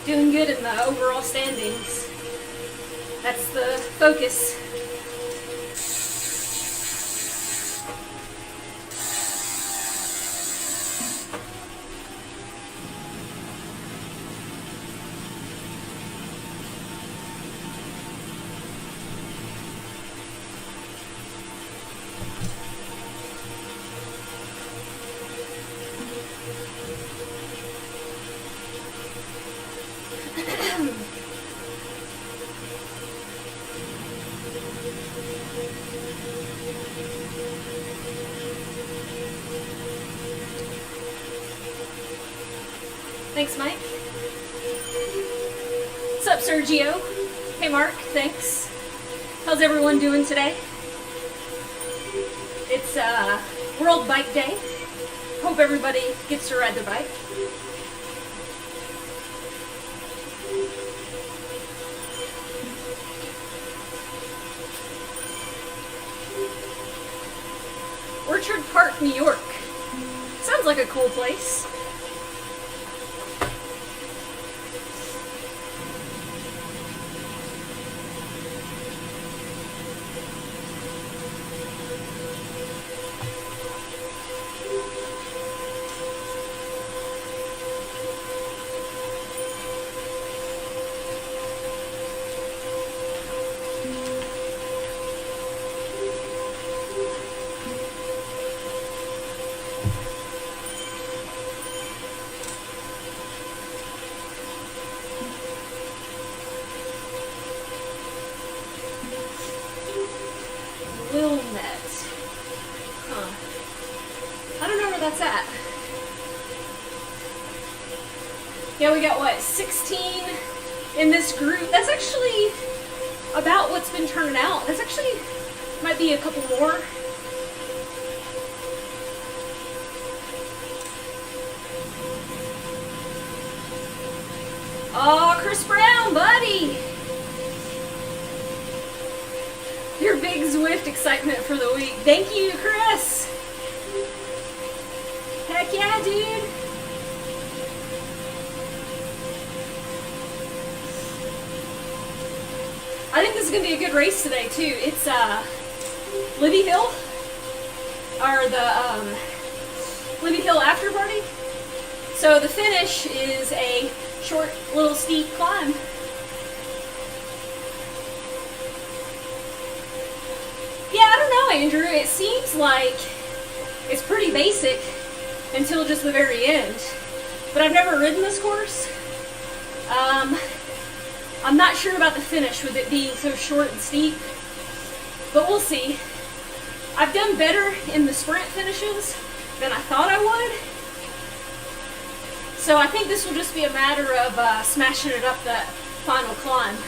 doing good in the overall standings. That's the focus. Thanks, Mike. What's up, Sergio? Hey, Mark, thanks. How's everyone doing today? It's World Bike Day. Hope everybody gets to ride their bike. Orchard Park, New York. Sounds like a cool place. Yeah, we got, what, 16 in this group? That's actually about what's been turning out. That's actually, might be a couple more. Oh, Chris Brown, buddy! Your big Zwift excitement for the week. Thank you, Chris! Heck yeah, dude! I think this is going to be a good race today, too. It's Libby Hill, or the Libby Hill after party. So the finish is a short, little steep climb. Yeah, I don't know, Andrew. It seems like it's pretty basic until just the very end. But I've never ridden this course. I'm not sure about the finish with it being so short and steep, but we'll see. I've done better in the sprint finishes than I thought I would. So I think this will just be a matter of smashing it up that final climb.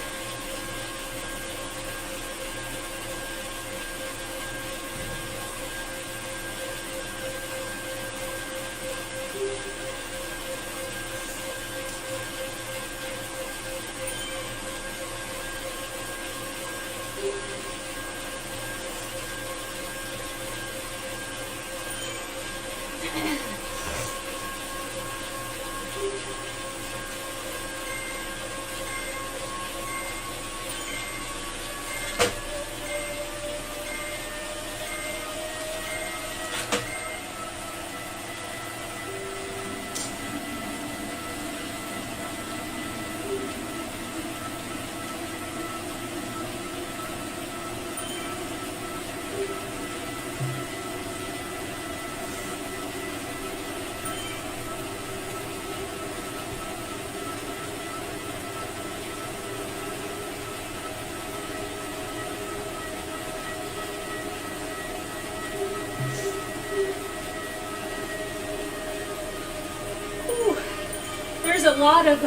A lot of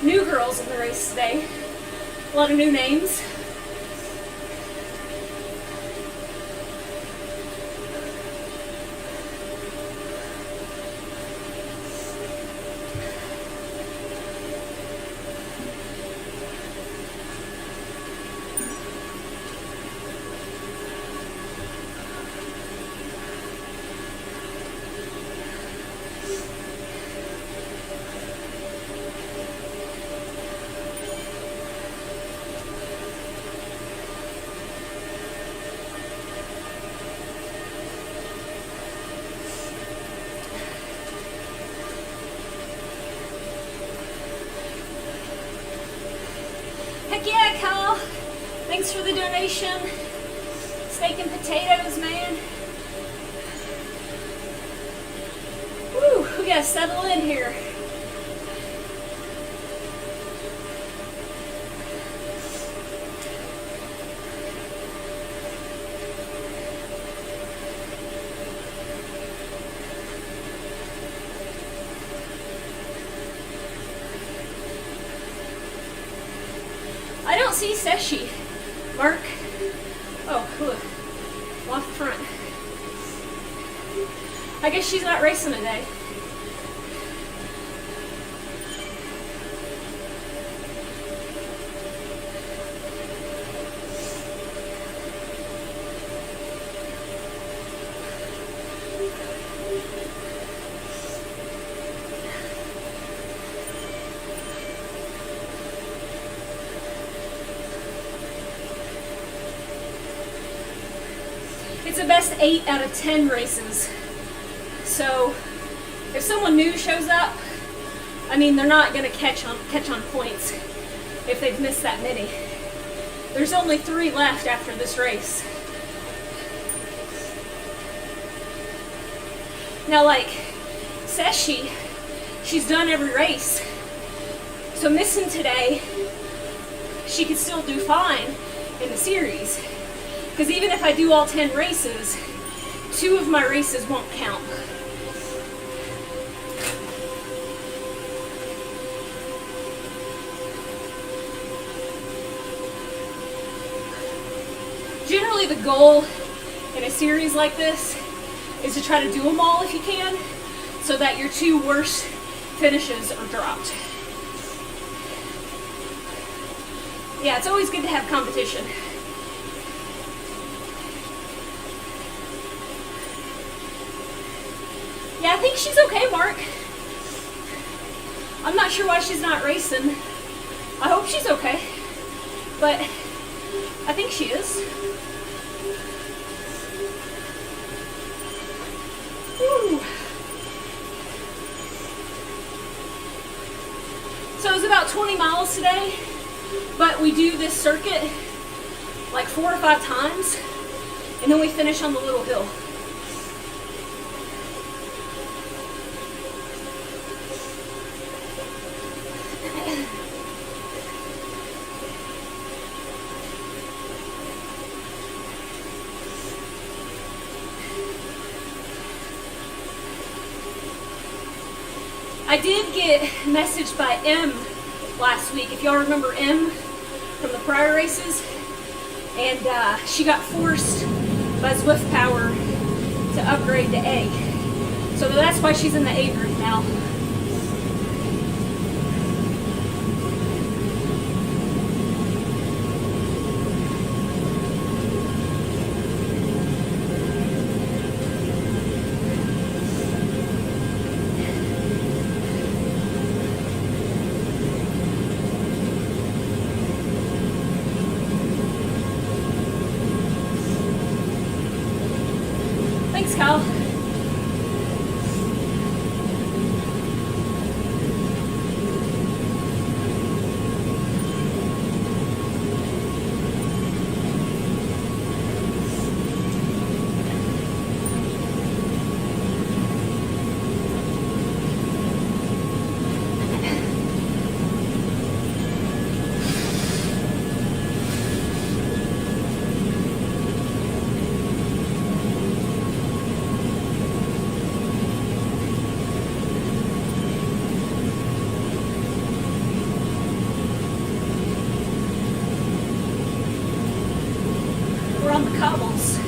new girls in the race today. A lot of new names. Heck yeah, Kyle. Thanks for the donation. Steak and potatoes, man. Woo, we gotta settle in here. I don't see Seshi. Mark. Oh, look. Off the front. I guess she's not racing today. It's the best 8 out of 10 races. So if someone new shows up, I mean, they're not going to catch on points if they've missed that many. There's only 3 left after this race. Now, like Seshi, she's done every race. So missing today, she could still do fine in the series. Because even if I do all 10 races, 2 of my races won't count. Generally, the goal in a series like this is to try to do them all if you can, so that your 2 worst finishes are dropped. Yeah, it's always good to have competition. Yeah, I think she's okay, Mark. I'm not sure why she's not racing. I hope she's okay, but I think she is. Woo. So it was about 20 miles today, but we do this circuit like 4 or 5 times, and then we finish on the little hill. I did get messaged by M last week, if y'all remember M from the prior races, and she got forced by Zwift Power to upgrade to A. So that's why she's in the A group now. Thanks, Kyle. We're on the cobbles.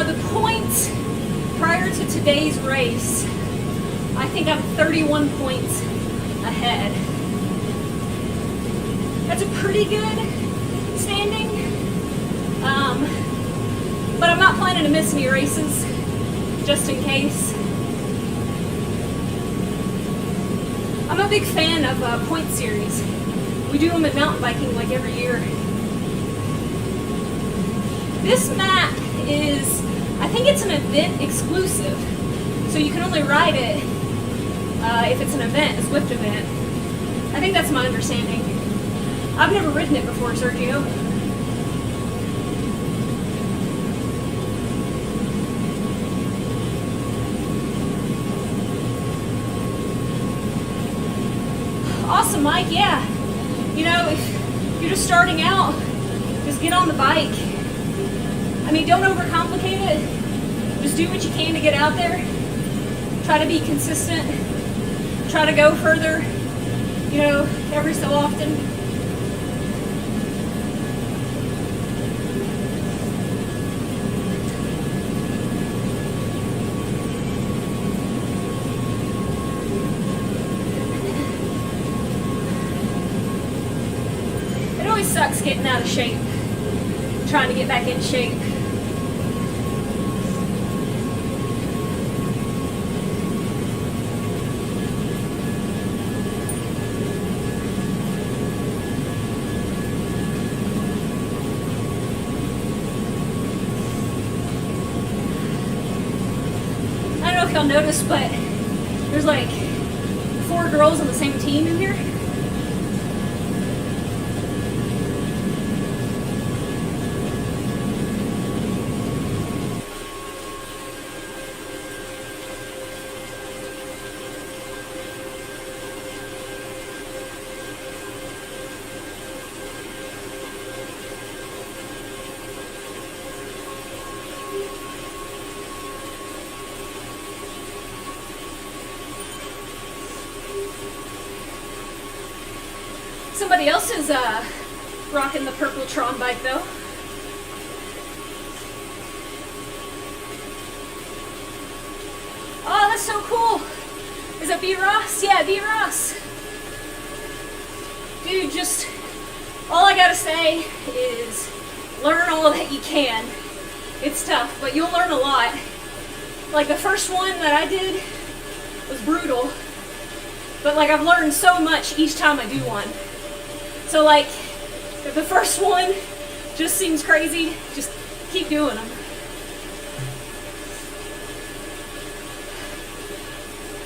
The points prior to today's race, I think I'm 31 points ahead. That's a pretty good standing, but I'm not planning to miss any races just in case. I'm a big fan of point series. We do them in mountain biking like every year. This map is, I think it's an event exclusive. So you can only ride it if it's an event, a Zwift event. I think that's my understanding. I've never ridden it before, Sergio. Awesome, Mike, yeah. You know, if you're just starting out, just get on the bike. I mean, don't overcomplicate it. Just do what you can to get out there. Try to be consistent. Try to go further, you know, every so often. It always sucks getting out of shape, trying to get back in shape. Y'all notice, but there's like 4 girls on the same team in here. Somebody else is rocking the purple Tron bike though. Oh, that's so cool. Is that B. Ross? Yeah, B. Ross. Dude, just all I gotta say is learn all that you can. It's tough, but you'll learn a lot. Like the first one that I did was brutal, but like I've learned so much each time I do one. So like, if the first one just seems crazy, just keep doing them.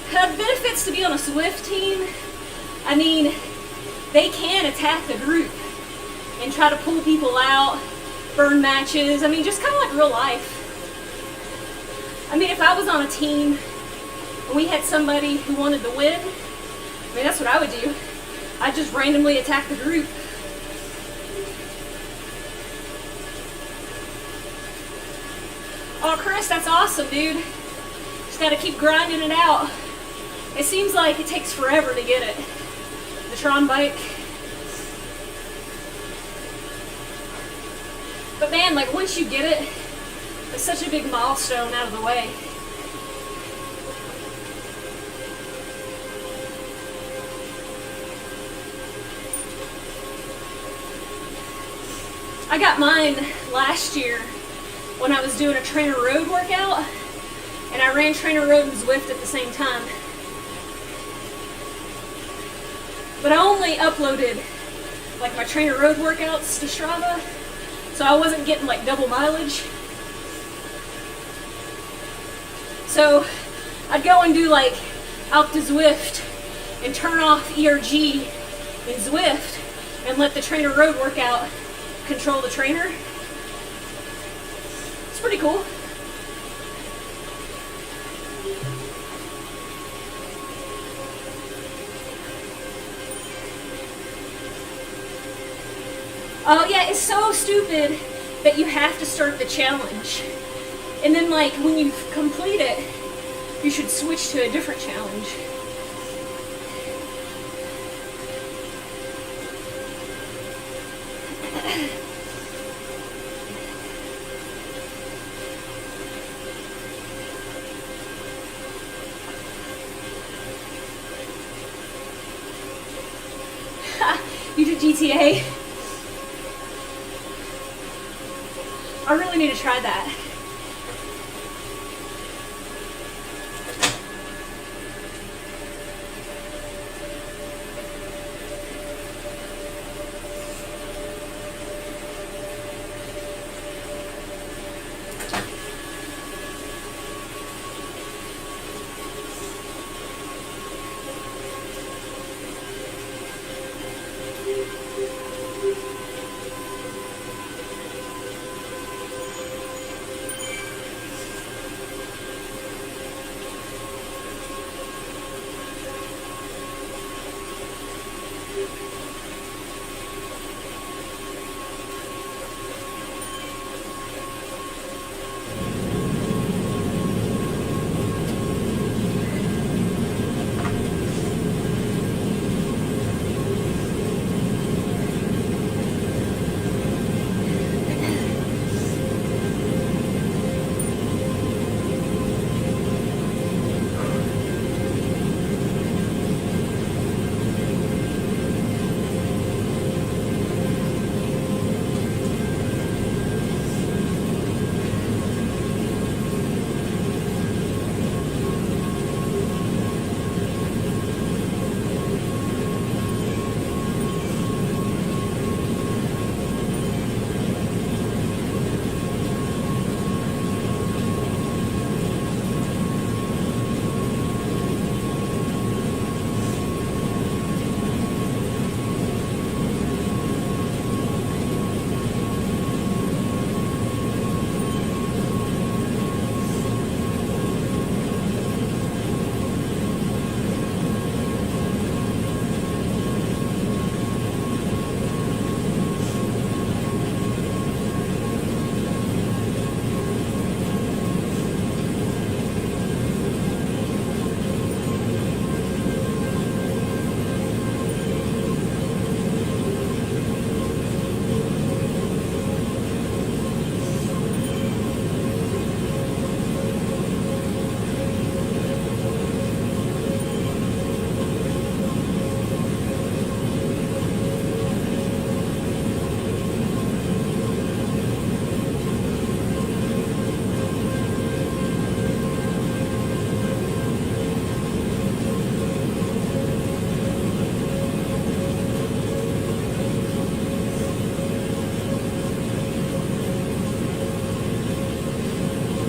The benefits to be on a Zwift team, I mean, they can attack the group and try to pull people out, burn matches. I mean, just kind of like real life. I mean, if I was on a team and we had somebody who wanted to win, I mean, that's what I would do. I'd just randomly attack the group. Oh, Chris, that's awesome, dude. Just gotta keep grinding it out. It seems like it takes forever to get it. The Tron bike. But man, like once you get it, it's such a big milestone out of the way. I got mine last year when I was doing a Trainer Road workout, and I ran Trainer Road and Zwift at the same time. But I only uploaded like my Trainer Road workouts to Strava, so I wasn't getting like double mileage. So I'd go and do like out to Zwift and turn off ERG in Zwift and let the Trainer Road workout control the trainer. It's pretty cool. Oh yeah, it's so stupid that you have to start the challenge. And then like when you complete it, you should switch to a different challenge. You did GTA? I really need to try that.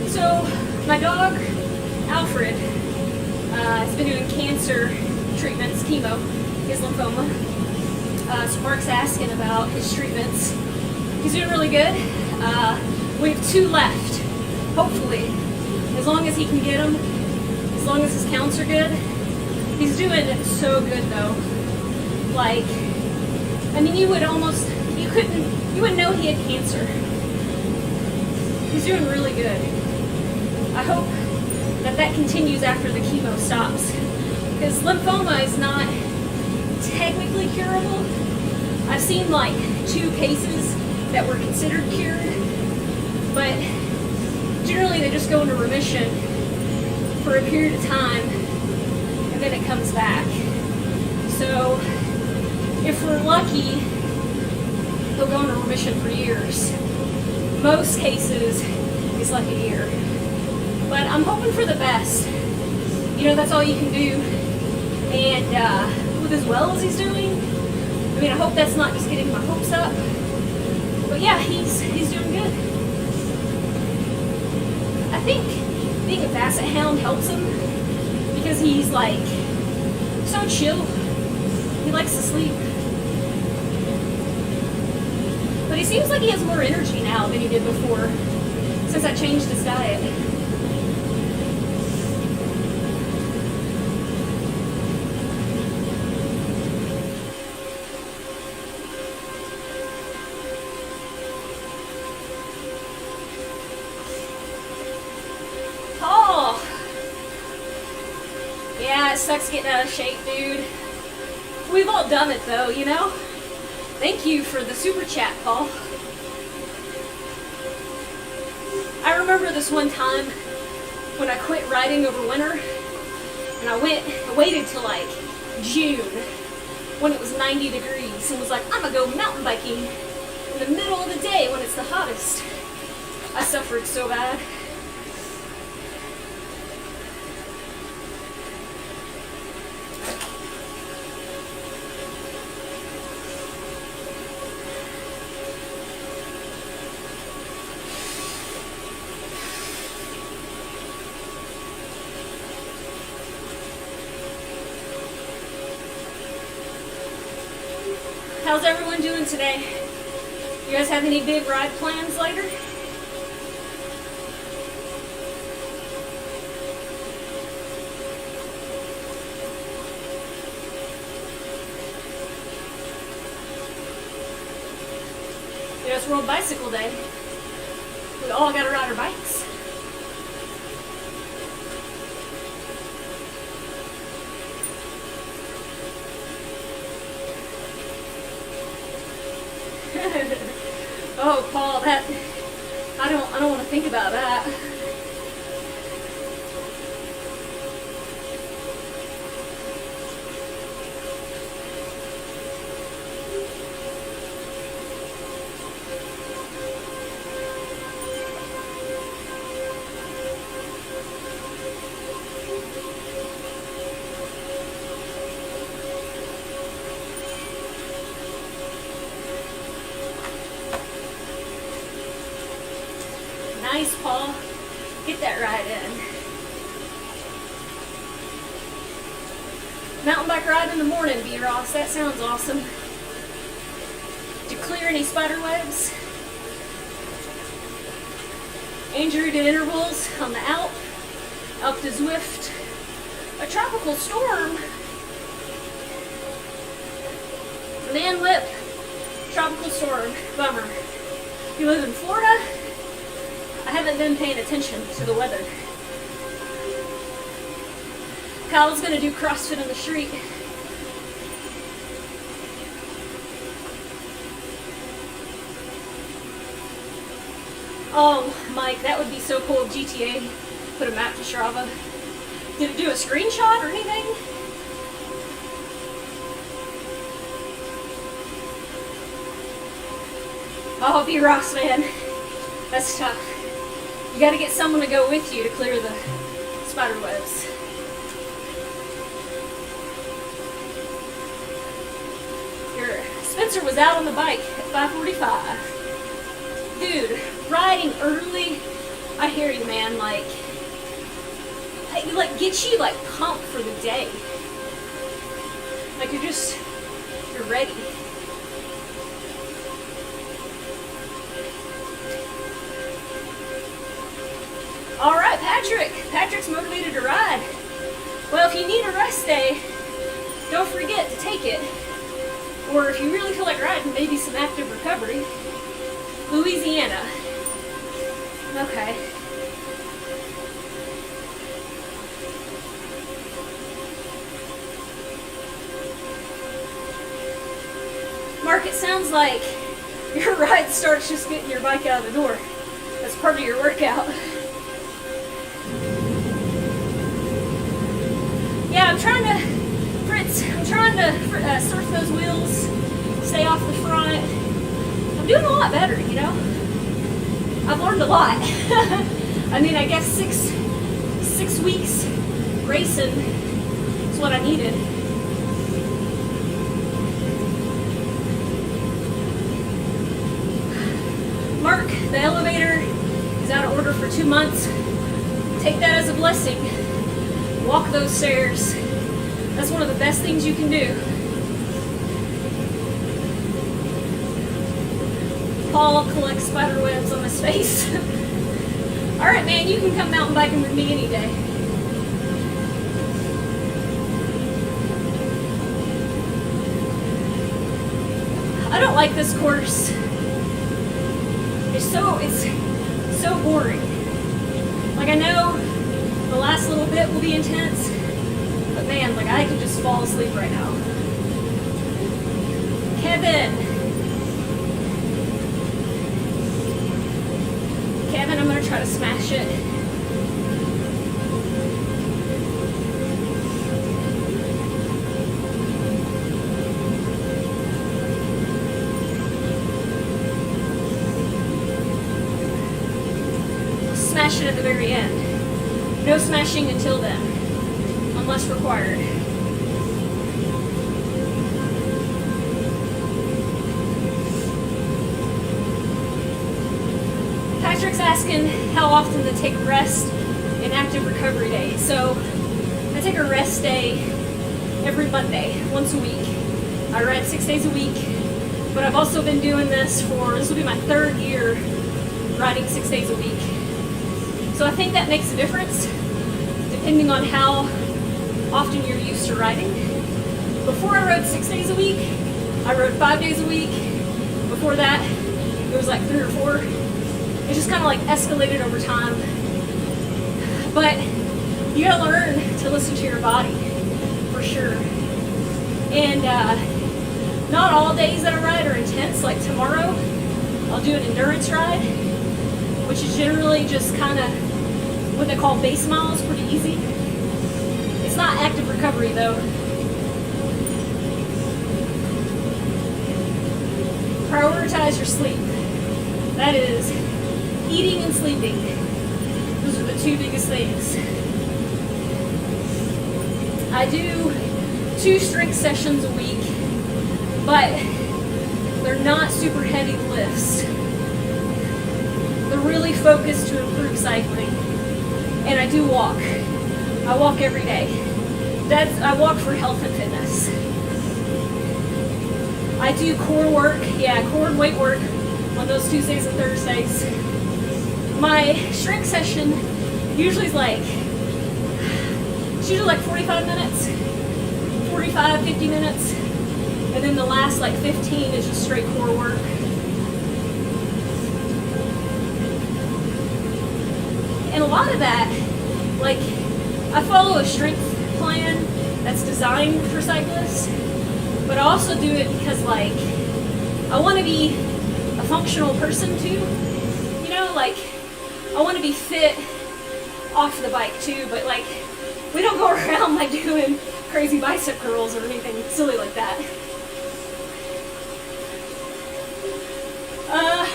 So my dog, Alfred, has been doing cancer treatments, chemo, his lymphoma. So Mark's asking about his treatments. He's doing really good. We have 2 left, hopefully. As long as he can get them, as long as his counts are good. He's doing so good though. Like, I mean, you wouldn't know he had cancer. He's doing really good. I hope that continues after the chemo stops. Because lymphoma is not technically curable. I've seen like 2 cases that were considered cured, but generally they just go into remission for a period of time and then it comes back. So if we're lucky, he'll go into remission for years. Most cases, it's like a year. But I'm hoping for the best. You know, that's all you can do. And with as well as he's doing, I mean, I hope that's not just getting my hopes up. But yeah, he's doing good. I think being a basset hound helps him because he's like so chill. He likes to sleep. But he seems like he has more energy now than he did before since I changed his diet. Paul! Yeah, it sucks getting out of shape, dude. We've all done it though, you know? Thank you for the super chat, Paul. I remember this one time when I quit riding over winter, and I waited till like June when it was 90 degrees and was like, I'm gonna go mountain biking in the middle of the day when it's the hottest. I suffered so bad. How's everyone doing today? You guys have any big ride plans later? Yeah, it's World Bicycle Day. We all gotta ride our bikes. Oh, Paul, that I don't want to think about that. Nice, Paul. Get that ride in. Mountain bike ride in the morning, B. Ross. That sounds awesome. Did you clear any spider webs? Andrew did intervals on the Alp to Zwift. A tropical storm. Man Lip. Tropical storm. Bummer. You live in Florida? I haven't been paying attention to the weather. Kyle's gonna do CrossFit on the street. Oh, Mike, that would be so cool if GTA put a map to Strava. Did it do a screenshot or anything? Oh, B. Ross, man. That's tough. You gotta get someone to go with you to clear the spider webs. Spencer was out on the bike at 5:45. Dude, riding early I hear you, man. Like get you like pumped for the day. Like you're ready. All right, Patrick. Patrick's motivated to ride. Well, if you need a rest day, don't forget to take it. Or if you really feel like riding, maybe some active recovery. Louisiana. Okay. Mark, it sounds like your ride starts just getting your bike out of the door. That's part of your workout. Yeah, I'm trying to surf those wheels, stay off the front. I'm doing a lot better, you know? I've learned a lot. I mean, I guess six weeks racing is what I needed. Mark, the elevator is out of order for 2 months. Take that as a blessing. Walk those stairs. That's one of the best things you can do. Paul collects spider webs on his face. Alright, man, you can come mountain biking with me any day. I don't like this course. It's so boring. Like, I know the last little bit will be intense, but man, like, I could just fall asleep right now. Kevin, I'm gonna try to smash it. Smash it at the very end. No smashing until then, unless required. Patrick's asking how often to take rest in active recovery days. So I take a rest day every Monday, once a week. I ride 6 days a week, but I've also been doing this will be my 3rd year riding 6 days a week. So I think that makes a difference depending on how often you're used to riding. Before I rode 6 days a week, I rode 5 days a week. Before that, it was like 3 or 4. It just kind of like escalated over time. But you gotta learn to listen to your body, for sure. And not all days that I ride are intense. Like tomorrow, I'll do an endurance ride, which is generally just kind of what they call base miles, pretty easy. It's not active recovery though. Prioritize your sleep. That is eating and sleeping. Those are the 2 biggest things. I do 2 strength sessions a week, but they're not super heavy lifts. They're really focused to improve cycling. And I do walk. I walk every day. I walk for health and fitness. I do core work, core and weight work on those Tuesdays and Thursdays. My strength session usually is like 45 minutes, 45, 50 minutes, and then the last like 15 is just straight core work. And a lot of that, like, I follow a strength plan that's designed for cyclists, but I also do it because, like, I want to be a functional person too. You know, like, I want to be fit off the bike too, but like, we don't go around like doing crazy bicep curls or anything silly like that.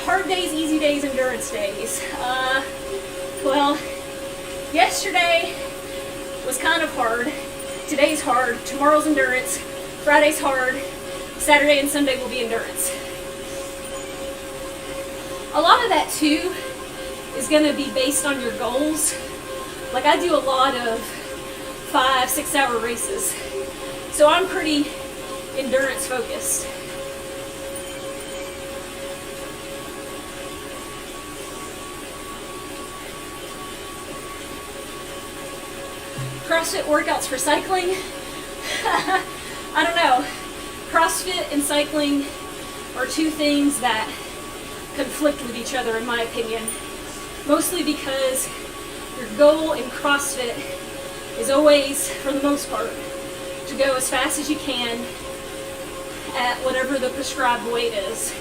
Hard days, easy days, endurance days. Well, yesterday was kind of hard. Today's hard. Tomorrow's endurance. Friday's hard. Saturday and Sunday will be endurance. A lot of that too is going to be based on your goals. Like I do a lot of 5-6 hour races, so I'm pretty endurance focused. CrossFit workouts for cycling. I don't know. CrossFit and cycling are two things that conflict with each other in my opinion. Mostly because your goal in CrossFit is always, for the most part, to go as fast as you can at whatever the prescribed weight is.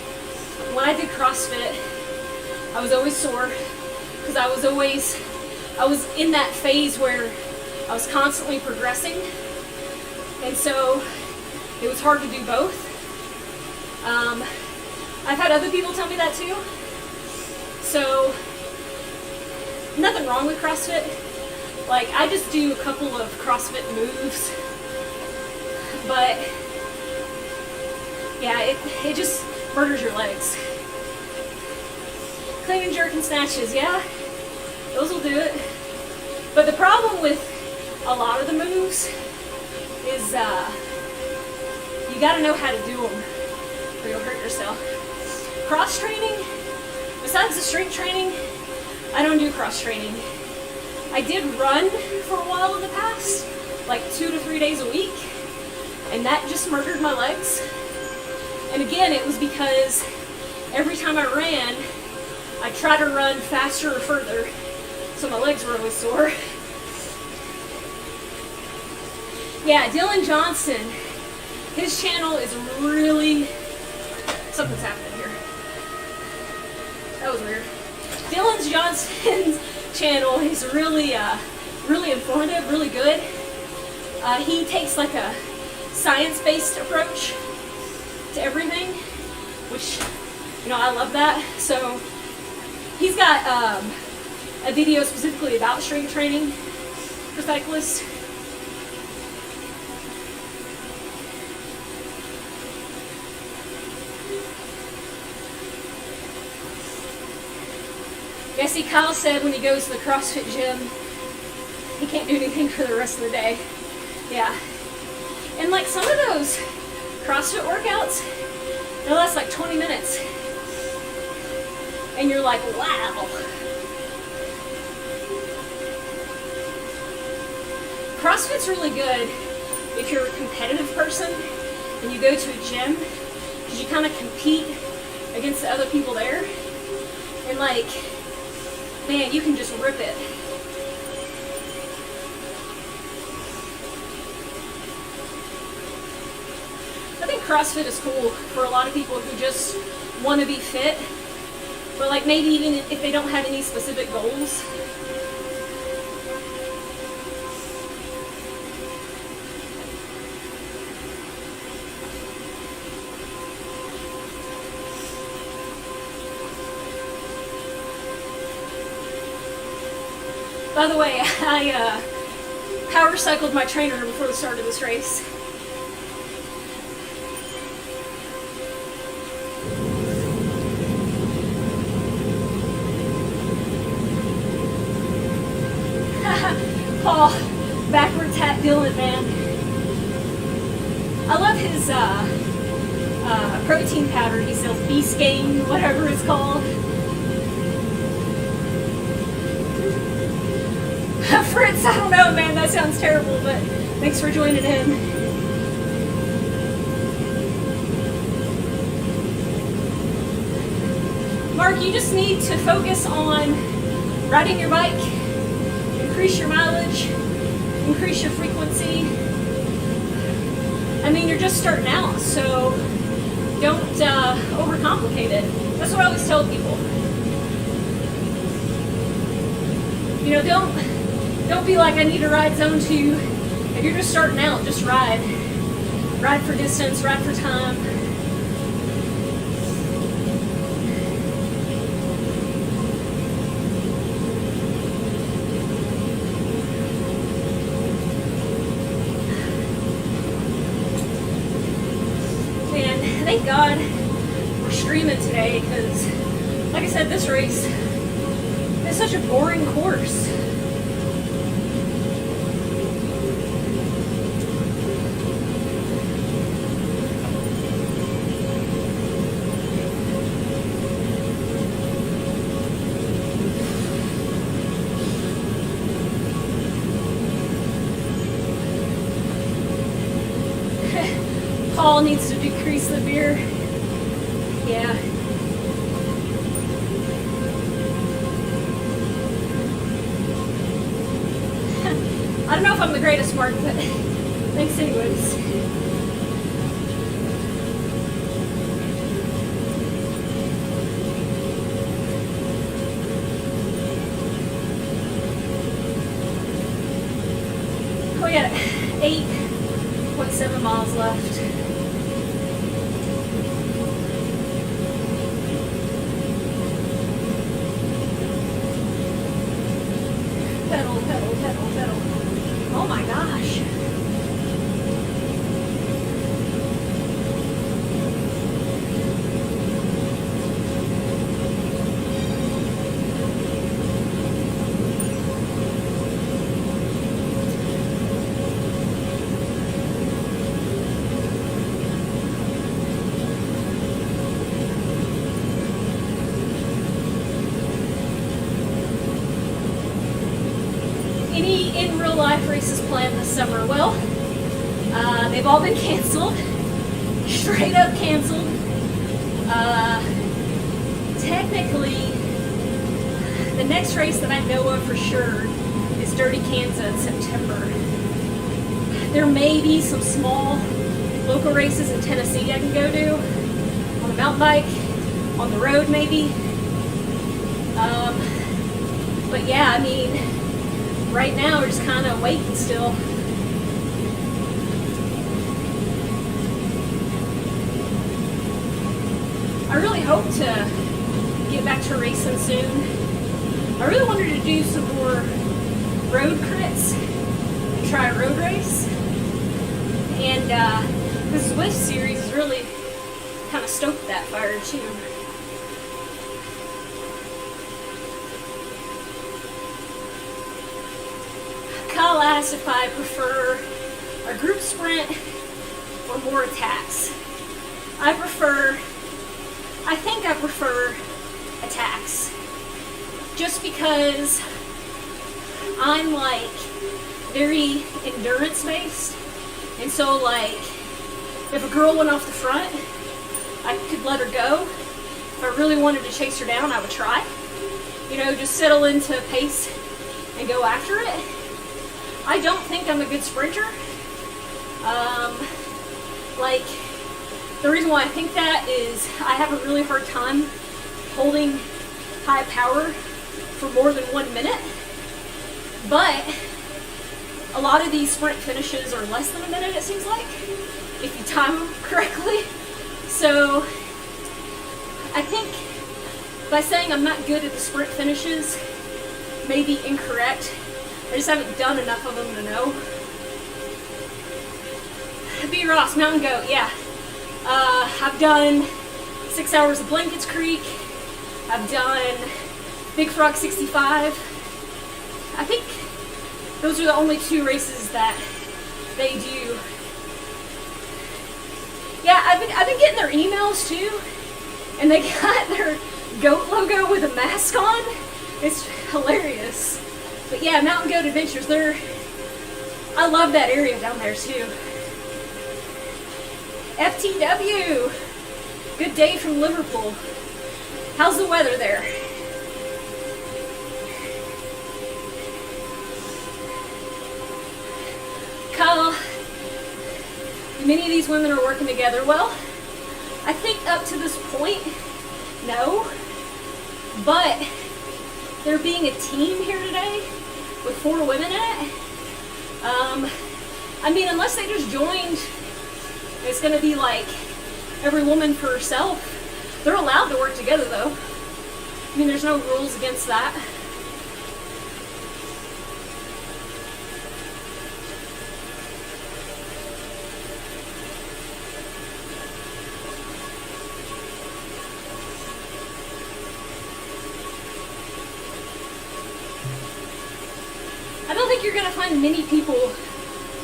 When I did CrossFit, I was always sore because I was in that phase where I was constantly progressing, and so it was hard to do both. I've had other people tell me that too. So nothing wrong with CrossFit. Like I just do a couple of CrossFit moves, but yeah, it just murders your legs. Clean and jerk and snatches, yeah, those will do it. But the problem with a lot of the moves is you gotta know how to do them or you'll hurt yourself. Cross training, besides the strength training, I don't do cross training. I did run for a while in the past, like 2 to 3 days a week, and that just murdered my legs. And again, it was because every time I ran, I tried to run faster or further, so my legs were always sore. Yeah, Dylan Johnson, his channel is really, something's happening here. That was weird. Dylan Johnson's channel is really, really informative, really good. He takes like a science-based approach to everything, which, you know, I love that. So he's got a video specifically about strength training for cyclists. Yeah, see, Kyle said when he goes to the CrossFit gym, he can't do anything for the rest of the day. Yeah. And like some of those CrossFit workouts, they last like 20 minutes. And you're like, wow. CrossFit's really good if you're a competitive person and you go to a gym, because you kind of compete against the other people there. And like, man, you can just rip it. I think CrossFit is cool for a lot of people who just want to be fit, but like maybe even if they don't have any specific goals. By the way, I power cycled my trainer before the start of this race. Paul, backward tap Dylan, man. I love his protein powder he sells, Beast Game, whatever it's called. Fritz, I don't know, man, that sounds terrible, but thanks for joining in. Mark, you just need to focus on riding your bike, increase your mileage, increase your frequency. I mean, you're just starting out, so don't overcomplicate it. That's what I always tell people. You know, don't be like, I need to ride zone 2. If you're just starting out, just ride. Ride for distance, ride for time. Man, thank God we're streaming today, because like I said, this It's such a boring course. Paul needs to decrease the beer. Yeah. I don't know if I'm the greatest, Mark, but thanks anyways. We got 8.7 miles left. Pedal, pedal, pedal, pedal. Oh my gosh. Any in real life races planned this summer? Well, they've all been canceled. Straight up canceled. Technically, the next race that I know of for sure is Dirty Kansas in September. There may be some small local races in Tennessee I can go to on a mountain bike, on the road maybe. But yeah, I mean, right now we're just kind of waiting still. I really hope to get back to racing soon. I really wanted to do some more road crits and try a road race. And the Zwift series is really kind of stoked that fire too. Kyle asked if I prefer a group sprint or more attacks. I think I prefer attacks. Just because I'm like very endurance based. And so like if a girl went off the front, I could let her go. If I really wanted to chase her down, I would try. You know, just settle into pace and go after it. I don't think I'm a good sprinter. Like, the reason why I think that is I have a really hard time holding high power for more than 1 minute. But a lot of these sprint finishes are less than a minute, it seems like, if you time them correctly. So I think by saying I'm not good at the sprint finishes may be incorrect. I just haven't done enough of them to know. B. Ross, Mountain Goat, yeah. I've done 6 hours of Blankets Creek. I've done Big Frog 65. I think those are the only 2 races that they do. Yeah, I've been getting their emails too, and they got their goat logo with a mask on. It's hilarious. But yeah, Mountain Goat Adventures, I love that area down there too. FTW, good day from Liverpool. How's the weather there? Kyle, many of these women are working together. Well, I think up to this point, no. But there being a team here today with 4 women in it, I mean, unless they just joined, it's going to be like every woman for herself. They're allowed to work together though. I mean, there's no rules against that. think you're going to find many people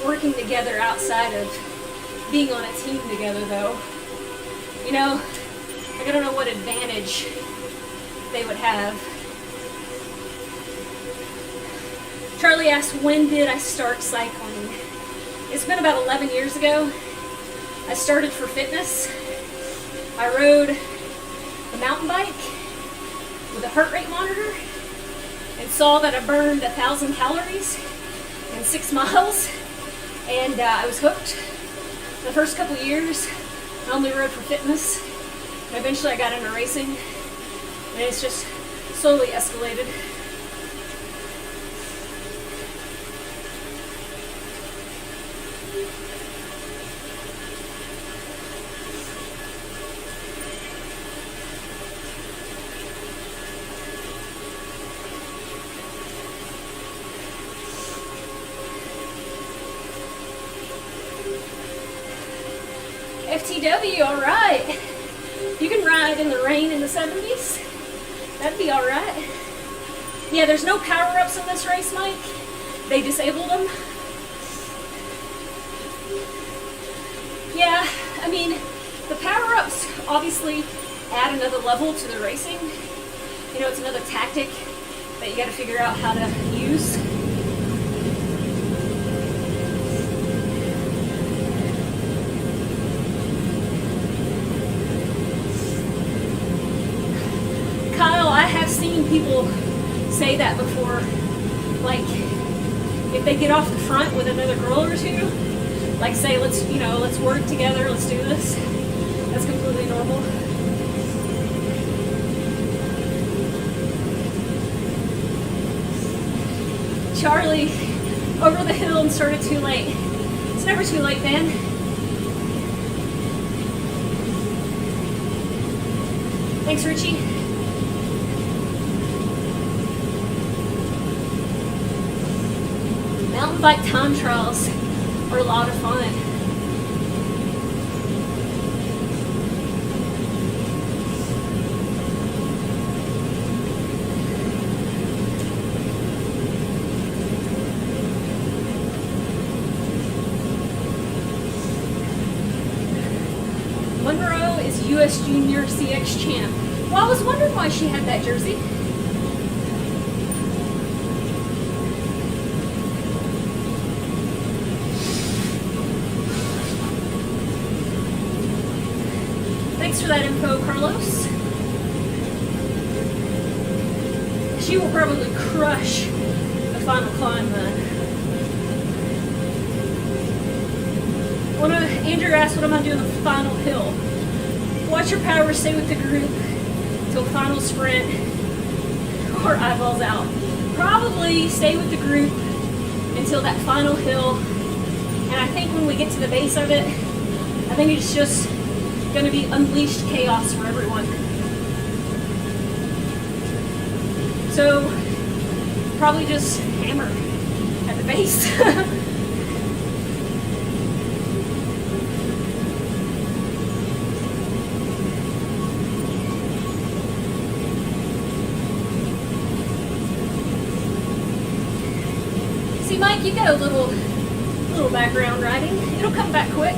working together outside of being on a team together, though. You know, like, I don't know what advantage they would have. Charlie asked, when did I start cycling? It's been about 11 years ago. I started for fitness. I rode a mountain bike with a heart rate monitor and saw that I burned 1,000 calories in 6 miles, and I was hooked. The first couple years, I only rode for fitness, and eventually I got into racing, and it's just slowly escalated. FTW, alright. You can ride in the rain in the 70s. That'd be alright. Yeah, there's no power-ups in this race, Mike. They disabled them. Yeah, I mean, the power-ups obviously add another level to the racing. You know, it's another tactic that you gotta figure out how to use. I have seen people say that before, like, if they get off the front with another girl or two, like, say, let's work together, let's do this. That's completely normal. Charlie, over the hill and started too late. It's never too late, man. Thanks, Richie. Mountain bike time trials are a lot of fun. Monroe is U.S. Junior CX champ. Well, I was wondering why she had that jersey. Thanks for that info, Carlos. She will probably crush the final climb then. Andrew asked, what am I doing the final hill? Watch your power, stay with the group till final sprint or eyeballs out. Probably stay with the group until that final hill. And I think when we get to the base of it, I think it's just going to be unleashed chaos for everyone. So probably just hammer at the base. See, Mike, you got a little background riding. It'll come back quick.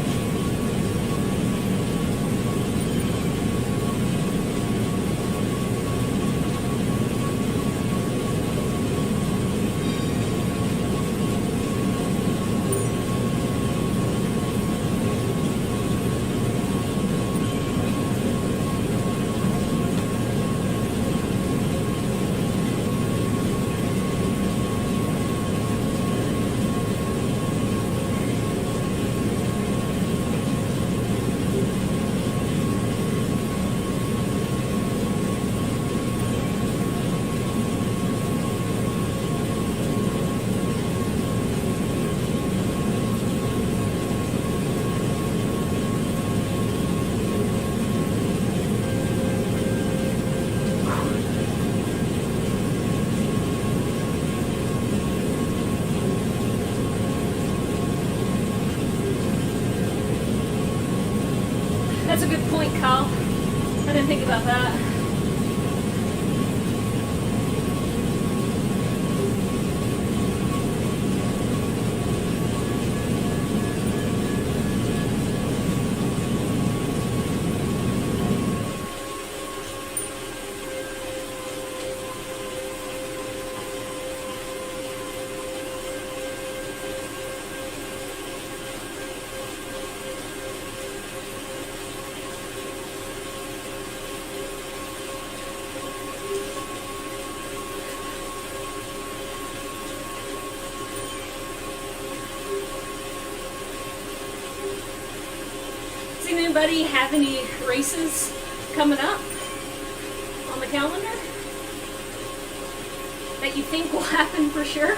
That's a good point, Kyle. I didn't think about that. anybody have any races coming up on the calendar that you think will happen for sure?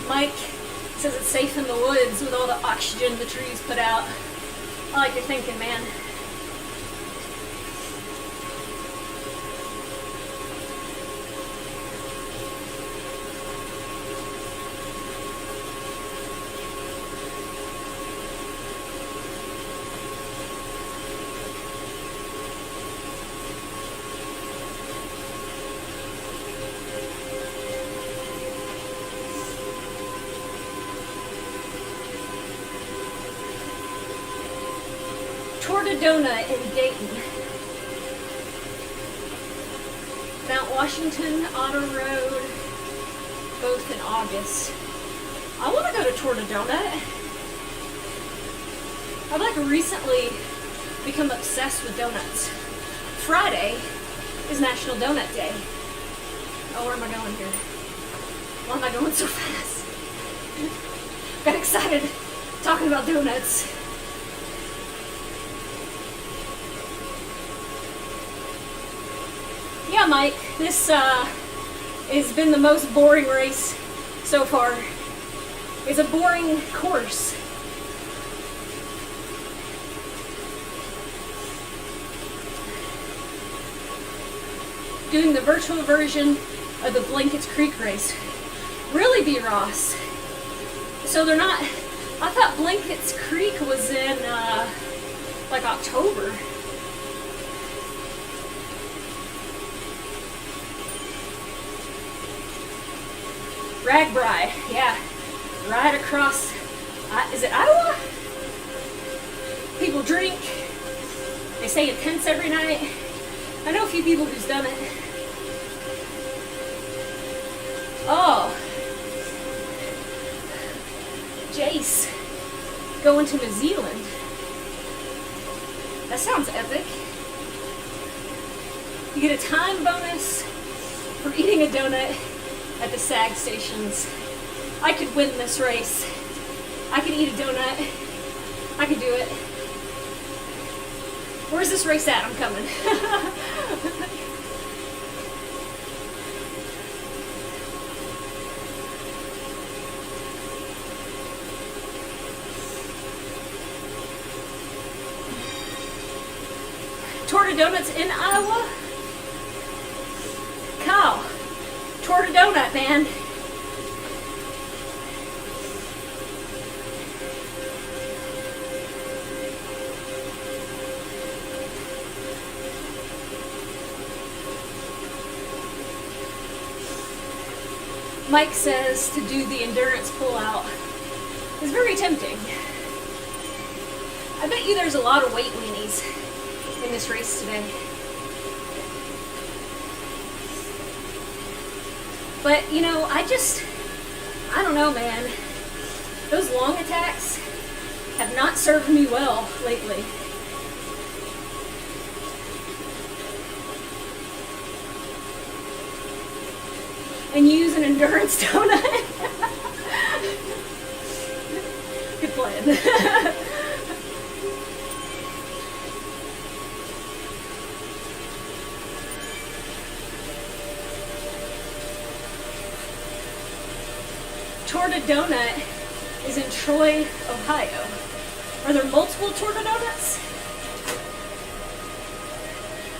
Mike says it's safe in the woods with all the oxygen the trees put out. I like your thinking, man. Donut in Dayton. Mount Washington, Auto Road, both in August. I want to go to Torta Donut. I've like recently become obsessed with donuts. Friday is National Donut Day. Oh, where am I going here? Why am I going so fast? Got excited talking about donuts. Yeah, Mike, this has been the most boring race so far. It's a boring course. Doing the virtual version of the Blankets Creek race. Really, B. Ross. So they're not, I thought Blankets Creek was in like October. Ragbri, yeah, right across, is it Iowa? People drink, they stay in tents every night. I know a few people who's done it. Oh, Jace, going to New Zealand. That sounds epic. You get a time bonus for eating a donut at the SAG stations. I could win this race. I could eat a donut. I could do it. Where's this race at? I'm coming. Torta Donuts in Iowa? Cow. Torta Donut, man. Mike says to do the endurance pull-out. It's very tempting. I bet you there's a lot of weight weenies in this race today. But, you know, I don't know, man. Those long attacks have not served me well lately. And use an endurance donut. Good plan. Torta Donut is in Troy, Ohio. Are there multiple Torta Donuts?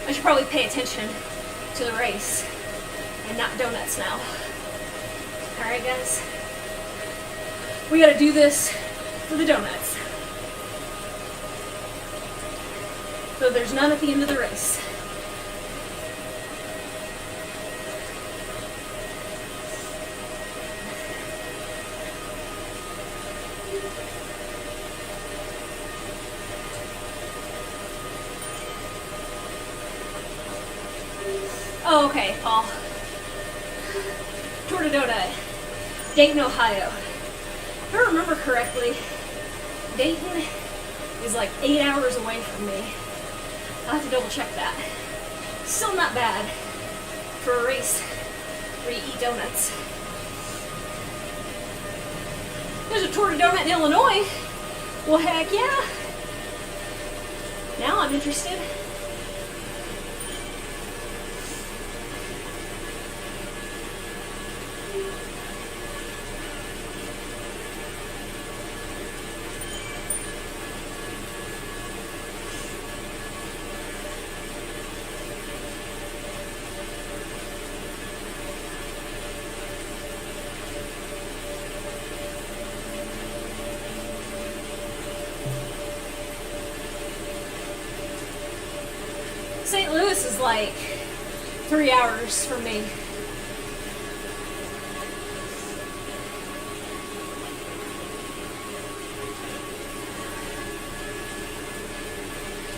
I should probably pay attention to the race and not donuts now. Alright, guys. We gotta do this for the donuts. though there's none at the end of the race. Oh, okay, Paul. Tortadona, Dayton, Ohio. If I remember correctly, Dayton is like 8 hours away from me. I'll have to double check that. Still not bad for a race where you eat donuts. There's a Tortadona in Illinois. Well, heck yeah. Now I'm interested. St. Louis is like 3 hours from me.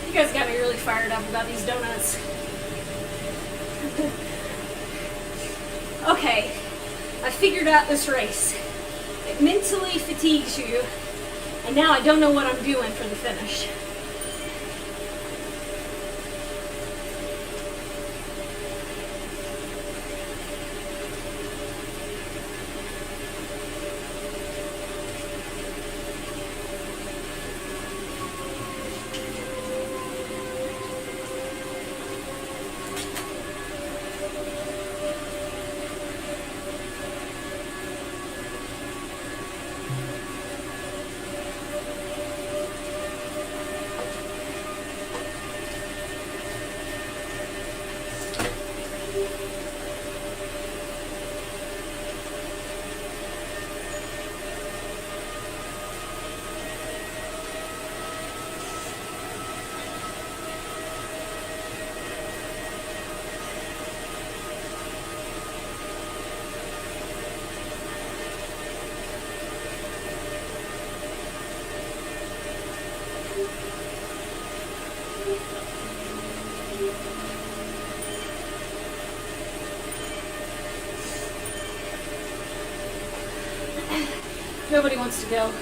You guys got me really fired up about these donuts. Okay, I figured out this race. It mentally fatigues you, and now I don't know what I'm doing for the finish. Nobody wants to go.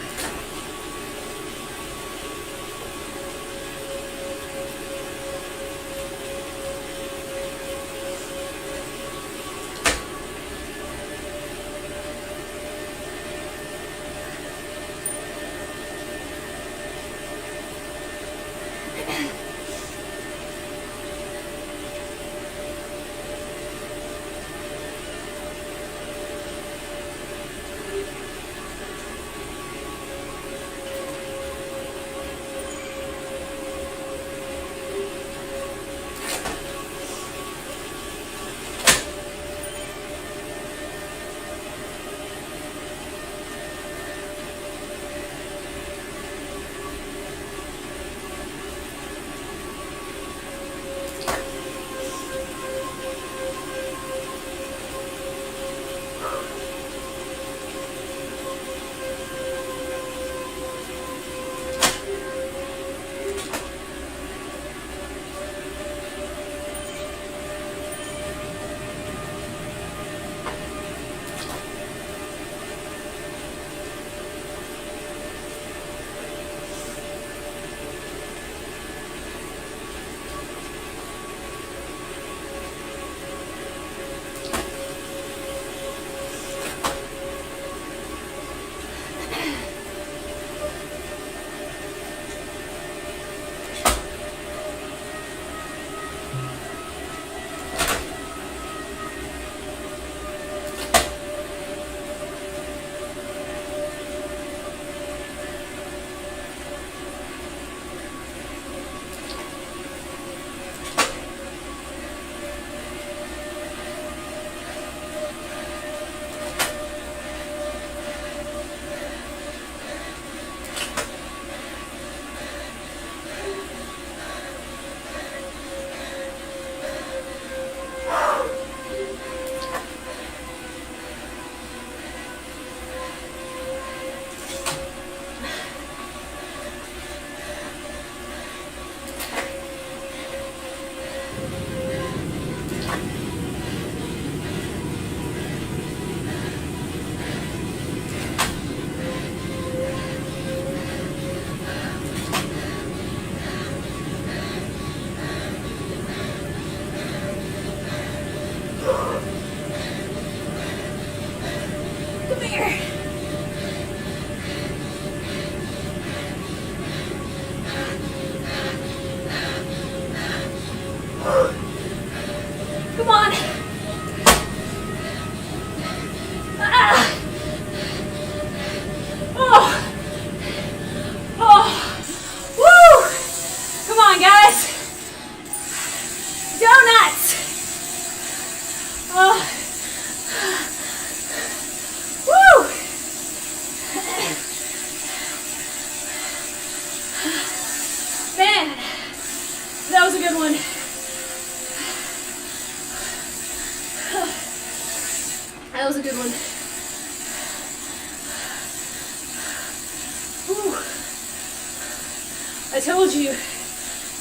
told you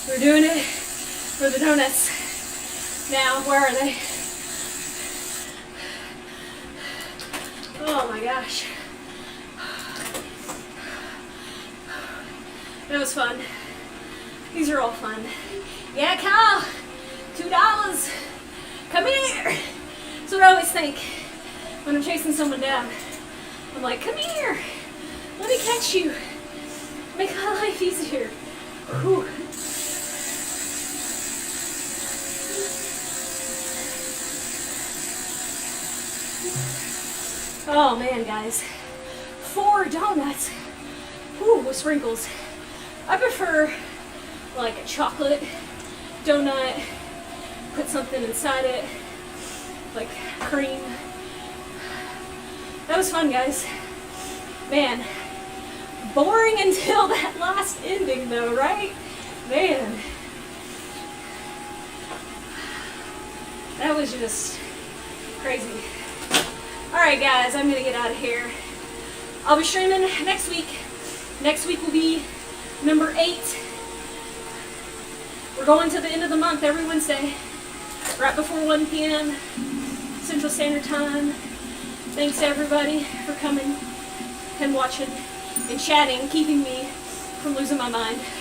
we're doing it for the donuts. Now, where are they? Oh my gosh. That was fun. These are all fun. Yeah, Kyle, $2. Come here. That's what I always think when I'm chasing someone down. I'm like, come here. Let me catch you. Make my life easier. Whew. Oh man, guys. 4 donuts. Ooh, with sprinkles. I prefer like a chocolate donut. Put something inside it, like cream. That was fun, guys. Man, boring until that last ending though, right? Man. That was just crazy. Alright guys, I'm gonna get out of here. I'll be streaming next week. Next week will be number 8. We're going to the end of the month every Wednesday, right before 1 p.m. Central Standard Time. Thanks to everybody for coming and watching and chatting, keeping me from losing my mind.